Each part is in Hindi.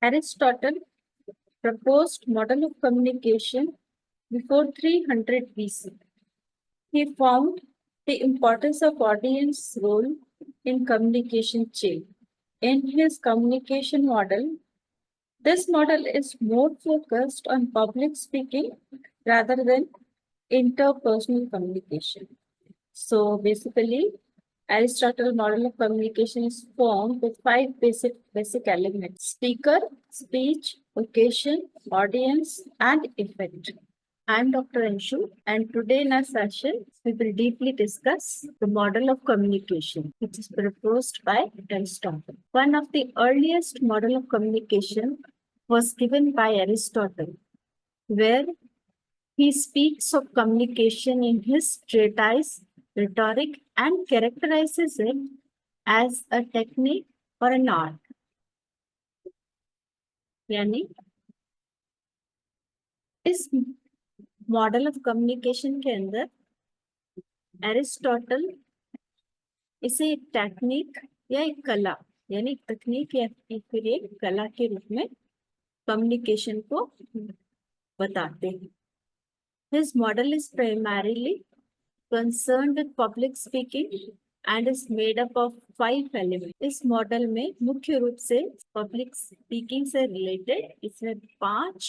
Aristotle proposed model of communication before 300 BC. He found the importance of audience role in communication chain. In his communication model, this model is more focused on public speaking rather than interpersonal communication. So basically, Aristotle model of communication is formed with five basic elements: speaker, speech, occasion, audience, and effect. I'm Dr. Anshu, and today in our session, we will deeply discuss the model of communication, which is proposed by Aristotle. One of the earliest model of communication was given by Aristotle, where he speaks of communication in his treatise Rhetoric and characterizes it as a technique or an art. यानी इस मॉडल ऑफ कम्युनिकेशन के अंदर एरिस्टोटल इसे एक टेक्निक या एक कला यानी तकनीक या फिर एक कला के रूप में कम्युनिकेशन को बताते हैं. His model is primarily concerned with public speaking and is made up of 5 elements. इस मॉडल में मुख्य रूप से पब्लिक स्पीकिंग से रिलेटेड इसमें 5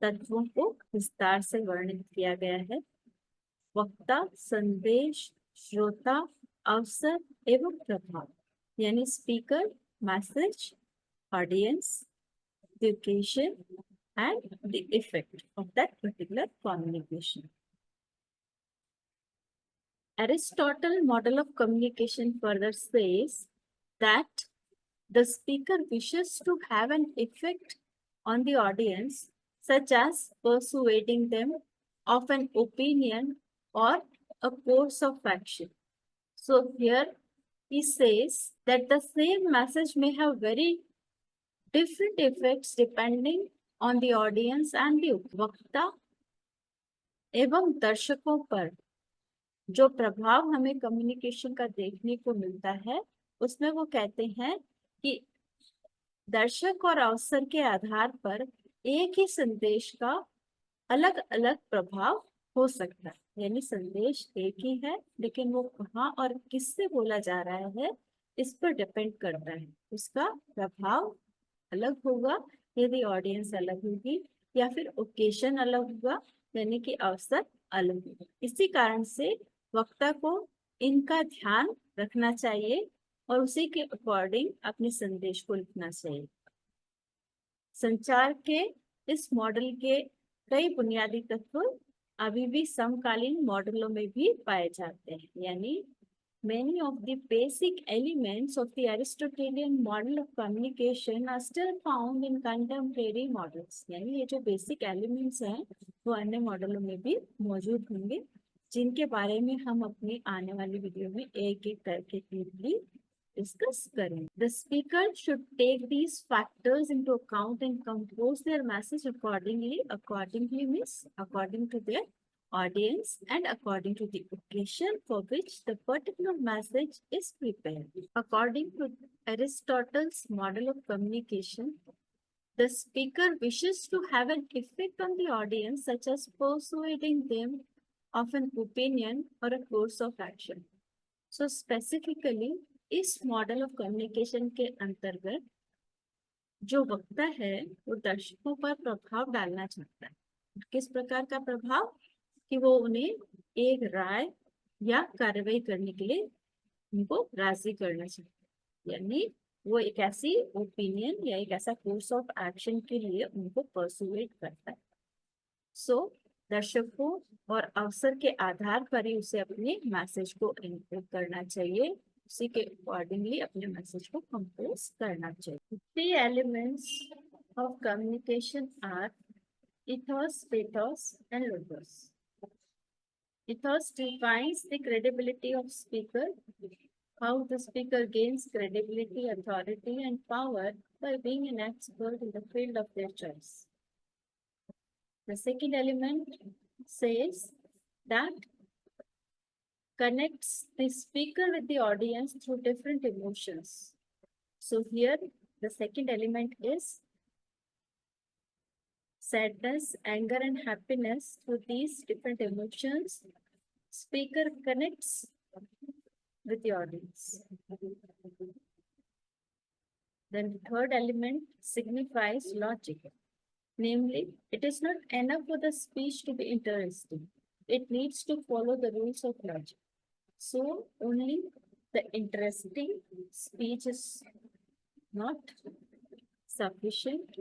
तत्वों को विस्तार से वर्णित किया गया है. वक्ता, संदेश, श्रोता, अवसर एवं प्रभाव यानी speaker, message, audience, the occasion and the effect of that particular communication. Aristotle model of communication further says that the speaker wishes to have an effect on the audience, such as persuading them of an opinion or a course of action. So here he says that the same message may have very different effects depending on the audience and the वक्ता एवं दर्शकों पर जो प्रभाव हमें कम्युनिकेशन का देखने को मिलता है उसमें वो कहते हैं कि दर्शक और अवसर के आधार पर एक ही संदेश का अलग अलग प्रभाव हो सकता है. यानी संदेश एक ही है लेकिन वो कहाँ और किससे बोला जा रहा है इस पर डिपेंड करता है. उसका प्रभाव अलग होगा यदि ऑडियंस अलग होगी या फिर ओकेशन अलग होगा यानी कि अवसर अलग होगा. इसी कारण से वक्ता को इनका ध्यान रखना चाहिए और उसी के अकॉर्डिंग अपने संदेश को लिखना चाहिए. संचार के इस मॉडल के कई बुनियादी तत्व अभी भी समकालीन मॉडलों में भी पाए जाते हैं. यानी many of the basic elements of the Aristotelian model of communication are still found in contemporary models. यानी ये जो basic elements हैं वो अन्य मॉडलों में भी मौजूद होंगे जिनके बारे में हम अपनी आने वाली वीडियो में एक एक करके डीपली डिस्कस करें. The speaker should take these factors into account and compose their message accordingly. Accordingly means according to their audience and according to the occasion for which the particular message is prepared. According to Aristotle's model of communication, the speaker wishes to have an effect on the audience, such as persuading them of an opinion or a course of action. So specifically, इस मॉडल ऑफ कम्युनिकेशन के अंतर्गत जो वक्ता है वो दर्शकों पर प्रभाव डालना चाहता है. किस प्रकार का प्रभाव कि वो उन्हें एक राय या कार्रवाई करने के लिए उनको राजी करना चाहता है. यानी वो एक ऐसी ओपिनियन या एक ऐसा कोर्स ऑफ एक्शन के लिए उनको परसुएट करता है. सो दर्शकों और अवसर के आधार पर ही उसे अपने मैसेज को इनपुट करना चाहिए. उसी के अकॉर्डिंगली अपने मैसेज को कंपोज करना चाहिए. 3 elements of communication are ethos, pathos and logos. Ethos defines the credibility of speaker, how the speaker gains credibility, authority and power by being an expert in the field of their choice. The second element says that connects the speaker with the audience through different emotions. So here the second element is sadness, anger, and happiness. Through these different emotions, speaker connects with the audience. Then the third element signifies logic. Namely, it is not enough for the speech to be interesting. It needs to follow the rules of logic. So only the interesting speech is not sufficient,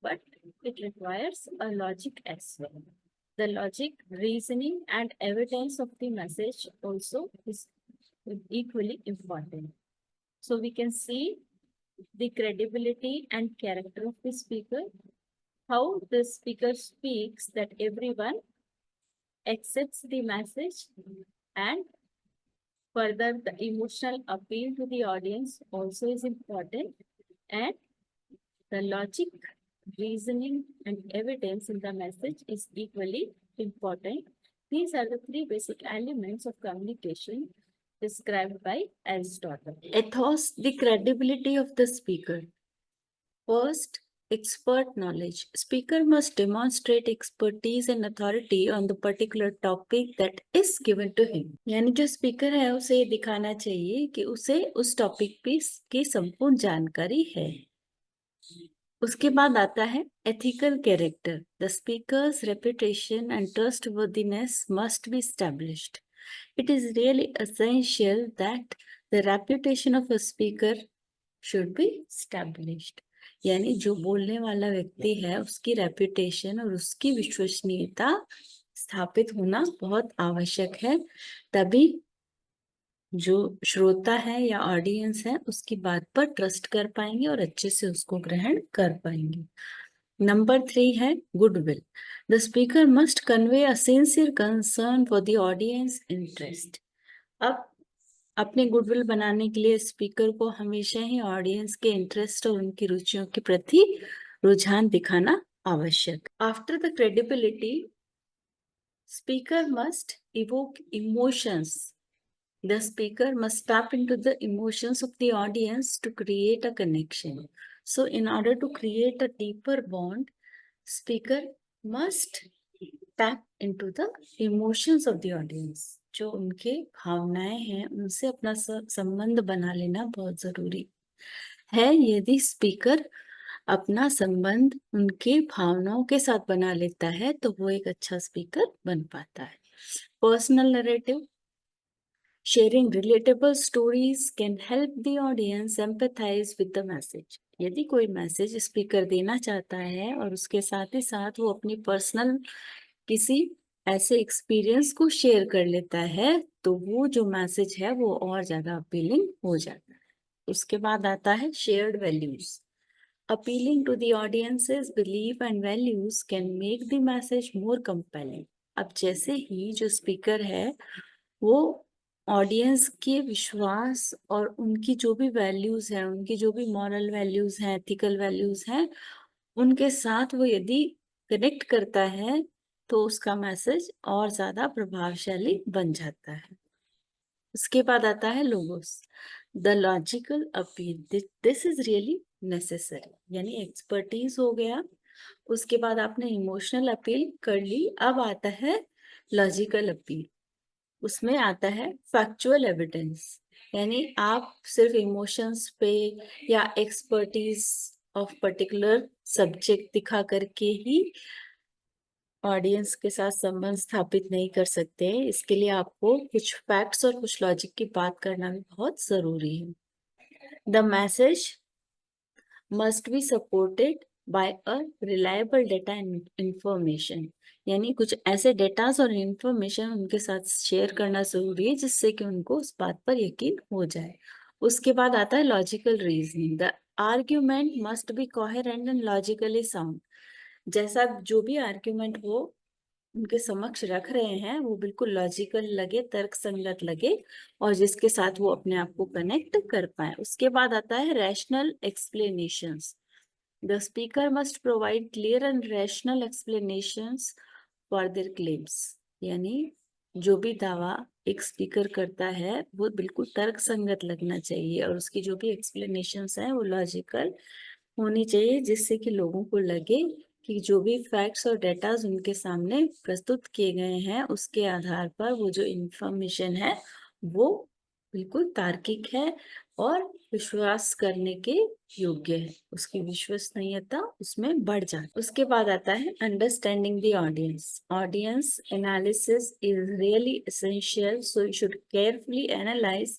but it requires a logic as well. The logic, reasoning, and evidence of the message also is equally important. So we can see the credibility and character of the speaker, how the speaker speaks that everyone accepts the message, and further the emotional appeal to the audience also is important, and the logic, reasoning, and evidence in the message is equally important. These are the three basic elements of communication described by Aristotle. Ethos, the credibility of the speaker. First, expert knowledge. Speaker must demonstrate expertise and authority on the particular topic that is given to him. यानी जो स्पीकर है उसे दिखाना चाहिए कि उसे उस टॉपिक पे की संपूर्ण जानकारी है. उसके बाद आता है ethical character. The speaker's reputation and trustworthiness must be established. It is really essential that the reputation of a speaker should be established. यानी जो बोलने वाला व्यक्ति है उसकी रेपुटेशन और उसकी विश्वसनीयता स्थापित होना बहुत आवश्यक है, तभी जो श्रोता है या ऑडियंस है उसकी बात पर ट्रस्ट कर पाएंगे और अच्छे से उसको ग्रहण कर पाएंगे. नंबर 3 है goodwill. The speaker must convey a sincere concern for the audience interest. अब अपने गुडविल बनाने के लिए स्पीकर को हमेशा ही ऑडियंस के इंटरेस्ट और उनकी रुचियों के प्रति रुझान दिखाना आवश्यक. After the credibility, speaker must evoke emotions. The speaker must tap into the emotions of the audience to create a connection. So in order to create a deeper bond, speaker must tap into the emotions of the audience. जो उनके भावनाएं हैं उनसे अपना संबंध बना लेना बहुत जरूरी है. यदि स्पीकर अपना संबंध उनके भावनाओं के साथ बना लेता है तो वो एक अच्छा स्पीकर बन पाता है. Personal narrative. Sharing relatable stories can help the audience empathize with the message. यदि कोई मैसेज स्पीकर देना चाहता है और उसके साथ ही साथ वो अपनी पर्सनल किसी ऐसे एक्सपीरियंस को शेयर कर लेता है तो वो जो मैसेज है वो और ज्यादा अपीलिंग हो जाता है. उसके बाद आता है shared values. Appealing to the audience's belief and values can make the message more compelling. अब जैसे ही जो स्पीकर है वो ऑडियंस के विश्वास और उनकी जो भी वैल्यूज हैं, उनकी जो भी मॉरल वैल्यूज हैं, एथिकल वैल्यूज हैं, उनके साथ वो यदि कनेक्ट करता है तो उसका मैसेज और ज्यादा प्रभावशाली बन जाता है. उसके बाद आता है logos. The logical appeal. This is really necessary. यानी एक्सपर्टीज हो गया, उसके बाद आपने इमोशनल अपील कर ली, अब आता है लॉजिकल अपील. उसमें आता है फैक्चुअल एविडेंस. यानी आप सिर्फ इमोशंस पे या एक्सपर्टीज ऑफ पर्टिकुलर सब्जेक्ट दिखा करके ही ऑडियंस के साथ संबंध स्थापित नहीं कर सकते. इसके लिए आपको कुछ फैक्ट्स और कुछ लॉजिक की बात करना भी बहुत जरूरी है. The message must be supported by a reliable data and information. यानी कुछ ऐसे डेटास और इंफॉर्मेशन उनके साथ शेयर करना जरूरी है जिससे कि उनको उस बात पर यकीन हो जाए. उसके बाद आता है logical reasoning. The argument must be coherent and logically sound. जैसा जो भी आर्ग्यूमेंट वो उनके समक्ष रख रहे हैं वो बिल्कुल लॉजिकल लगे, तर्क संगत लगे और जिसके साथ वो अपने आप को कनेक्ट कर पाए. उसके बाद आता है rational explanations. The speaker must provide clear and rational explanations for their claims. यानी जो भी दावा एक स्पीकर करता है वो बिल्कुल तर्क संगत लगना चाहिए और उसकी जो भी एक्सप्लेनेशंस हैं वो लॉजिकल होनी चाहिए जिससे कि लोगों को लगे कि जो भी फैक्ट्स और डेटाज उनके सामने प्रस्तुत किए गए हैं उसके आधार पर वो जो इंफॉर्मेशन है वो बिल्कुल तार्किक है और विश्वास करने के योग्य है, उसकी विश्वसनीयता उसमें बढ़ जाती। उसके बाद आता है understanding the audience. Audience analysis is really essential, so you should carefully analyse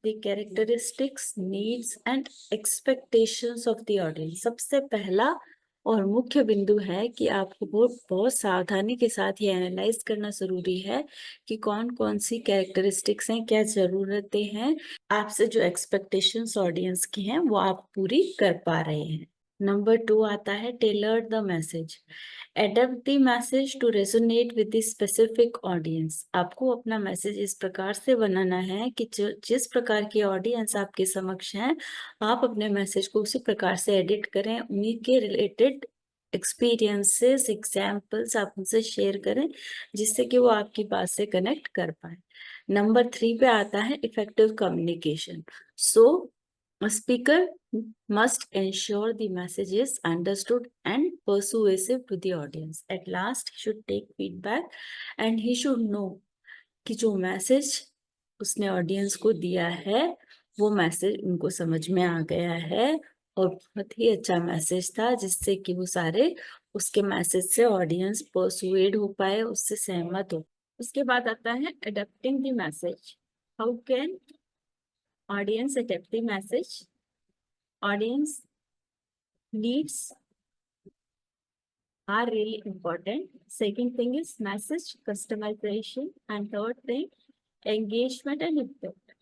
the characteristics, needs and expectations of the audience। सबसे पहला और मुख्य बिंदु है कि आपको बहुत सावधानी के साथ ये एनालाइज करना जरूरी है कि कौन कौन सी कैरेक्टरिस्टिक्स हैं, क्या जरूरतें हैं, आपसे जो एक्सपेक्टेशंस ऑडियंस की हैं वो आप पूरी कर पा रहे हैं। नंबर 2 आता है tailor the message. Adapt the message to resonate with the specific audience। आपको अपना मैसेज इस प्रकार से बनाना है कि जिस प्रकार की ऑडियंस आपके समक्ष है, आप अपने मैसेज को उसी प्रकार से एडिट करें, उन्हीं के रिलेटेड एक्सपीरियंसेस, एग्जाम्पल्स आप उनसे शेयर करें जिससे कि वो आपकी बात से कनेक्ट कर पाए। नंबर 3 पे आता है effective communication. So a speaker must ensure the message is understood and persuasive to the audience. At last, he should take feedback and he should know कि जो मैसेज उसने ऑडियंस को दिया है वो मैसेज उनको समझ में आ गया है और बहुत ही अच्छा मैसेज था जिससे कि वो सारे उसके मैसेज से ऑडियंस परसुएड हो पाए, उससे सहमत हो। उसके बाद आता है adapting the message. How can audience adapt the message? Audience needs are really important. Second thing is message customization, and third thing engagement and impact.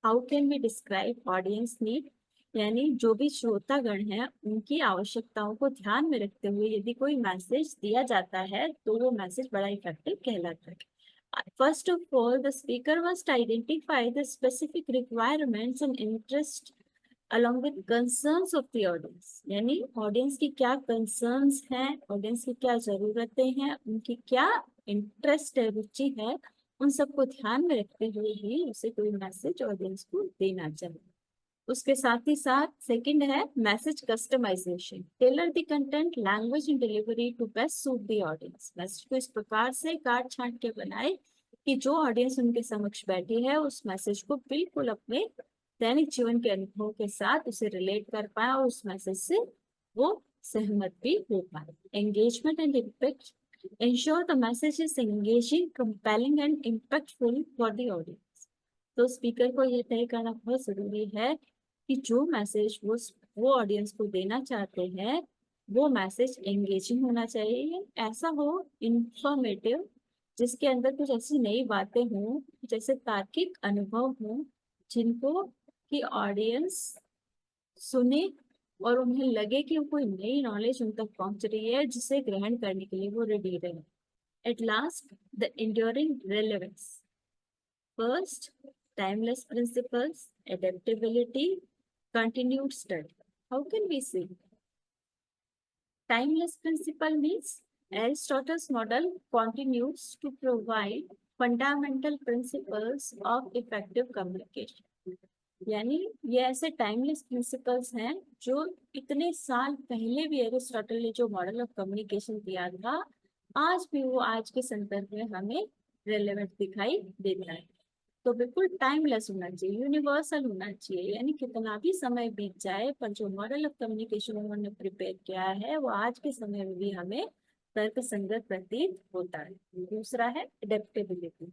How can we describe audience need? यानी जो भी श्रोतागण है उनकी आवश्यकताओं को ध्यान में रखते हुए यदि कोई मैसेज दिया जाता है तो वो मैसेज बड़ा इफेक्टिव कहलाता है। First of all, the speaker must identify the specific requirements and interest along with concerns of the audience। यानी ऑडियंस की क्या कंसर्न्स हैं, ऑडियंस की क्या जरूरतें हैं, उनकी क्या इंटरेस्ट है, रुचि है, उन सबको ध्यान में रखते हुए ही उसे कोई मैसेज ऑडियंस को देना चाहिए। उसके साथ ही साथ सेकंड है message customisation. Tailor the content, language and delivery to best suit the audience. Message को इस प्रकार से काट छांट के बनाए कि जो ऑडियंस उनके समक्ष बैठी है उस मैसेज को बिल्कुल अपने दैनिक जीवन के अनुभव के साथ उसे रिलेट कर पाए और उस मैसेज से वो सहमत भी हो पाए। Engagement and impact. ensure the message is engaging, compelling and impactful for the audience। तो स्पीकर को ये तय करना बहुत जरूरी है कि जो मैसेज वो ऑडियंस को देना चाहते हैं वो मैसेज एंगेजिंग होना चाहिए, ऐसा हो इंफॉर्मेटिव, जिसके अंदर कुछ ऐसी नई बातें हों, जैसे तार्किक अनुभव हों जिनको कि ऑडियंस सुने और उन्हें लगे कि कोई नई नॉलेज उन तक पहुंच रही है जिसे ग्रहण करने के लिए वो रेडी रहे। At last the enduring relevance। First, timeless principles, adaptability, continued study। How can we see? Timeless principle means Aristotle's model continues to provide fundamental principles of effective communication। यानी ये ऐसे टाइमलेस प्रिंसिपल्स हैं जो इतने साल पहले भी एरिस्टोटल ने जो मॉडल ऑफ कम्युनिकेशन दिया था आज भी वो आज के संदर्भ में हमें रेलेवेंट दिखाई देता है। तो बिल्कुल टाइमलेस होना चाहिए, यूनिवर्सल होना चाहिए, यानी कितना भी समय बीत जाए पर जो मॉडल ऑफ कम्युनिकेशन उन्होंने प्रिपेयर किया है वो आज के समय में भी हमें तर्क संगत प्रतीत होता है। दूसरा है adaptability.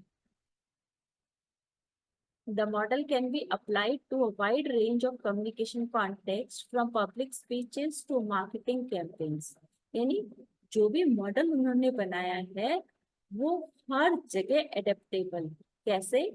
The model can be applied to a wide range of communication contexts from public speeches to marketing campaigns। यानी जो भी मॉडल उन्होंने बनाया है वो हर जगह एडेप्टेबल। कैसे?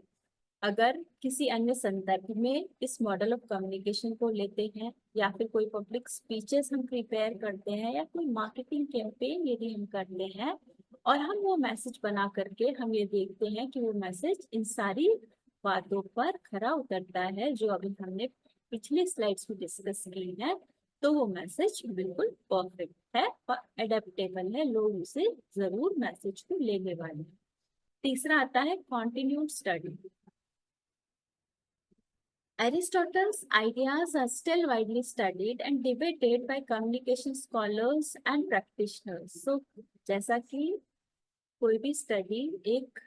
अगर किसी अन्य संदर्भ में इस मॉडल ऑफ कम्युनिकेशन को लेते हैं या फिर कोई पब्लिक स्पीचेस हम प्रिपेयर करते हैं या कोई मार्केटिंग कैंपेन यदि हम करते हैं और हम वो मैसेज बना करके हम ये देखते हैं कि वो मैसेज इन सारी बातों पर खरा उतरता है जो अभी हमने पिछली स्लाइड्स में डिस्कस की है, तो वो मैसेज बिल्कुल परफेक्ट है और एडेप्टेबल है, लोग उसे जरूर मैसेज को लेने वाले हैं। तीसरा आता है continued study. Aristotle's ideas are still widely studied and debated by communication scholars and practitioners. So, जैसा कि कोई भी स्टडी एक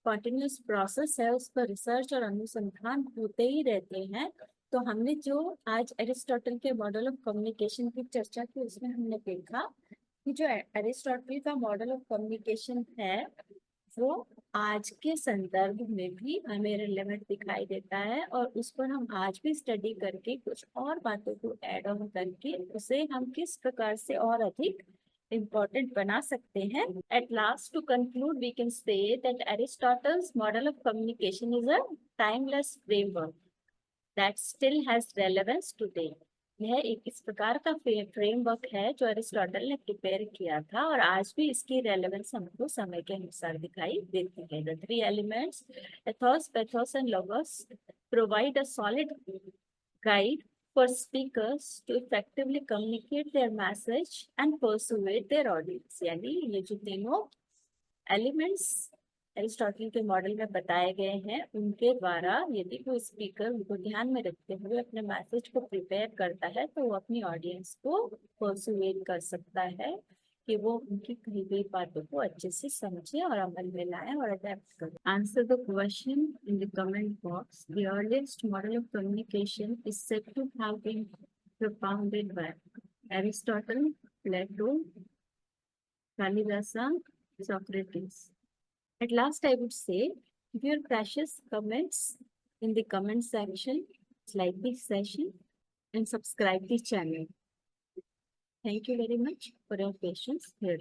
कॉन्टिन्यूस प्रोसेस है, उस पर रिसर्च और अनुसंधान होते ही रहते हैं, तो हमने जो आज एरिस्टोटल के मॉडल ऑफ कम्युनिकेशन की चर्चा की, उसमें हमने देखा कि जो एरिस्टोटल का मॉडल ऑफ कम्युनिकेशन है वो आज के संदर्भ में भी हमें रिलेवेंट दिखाई देता है, और उस पर हम आज भी स्टडी करके कुछ और बातों को ऐड ऑन करके उसे हम किस प्रकार से और अधिक important बना सकते हैं. At last, to conclude, we can say that Aristotle's model of communication is a timeless framework that still has relevance today. यह एक इस प्रकार का फ्रेमवर्क है जो एरिस्टोटल ने प्रिपेयर किया था, और आज भी इसकी रेलेवेंस हमको समय के अनुसार दिखाई देती है. The three elements, ethos, pathos and logos, provide a solid guide for speakers to effectively communicate their message and persuade their audience. यानी ये जो तीनों एलिमेंट्स एरिस्टोटल के मॉडल में बताए गए हैं, उनके द्वारा यदि कोई स्पीकर उनको ध्यान में रखते हुए अपने मैसेज को प्रिपेयर करता है, तो वो अपनी ऑडियंस को परसुएड कर सकता है कि वो उनकी कही गई बातों को अच्छे से समझे और अमल में लाए और अडेप्ट करें. Answer the question in the comment box. The earliest model of communication is said to have been propounded by Aristotle, Plato, Kalidasa, Socrates. At last, I would say, give your precious comments in the comment section, like this session, and subscribe the channel. Thank you very much for your patience. Here.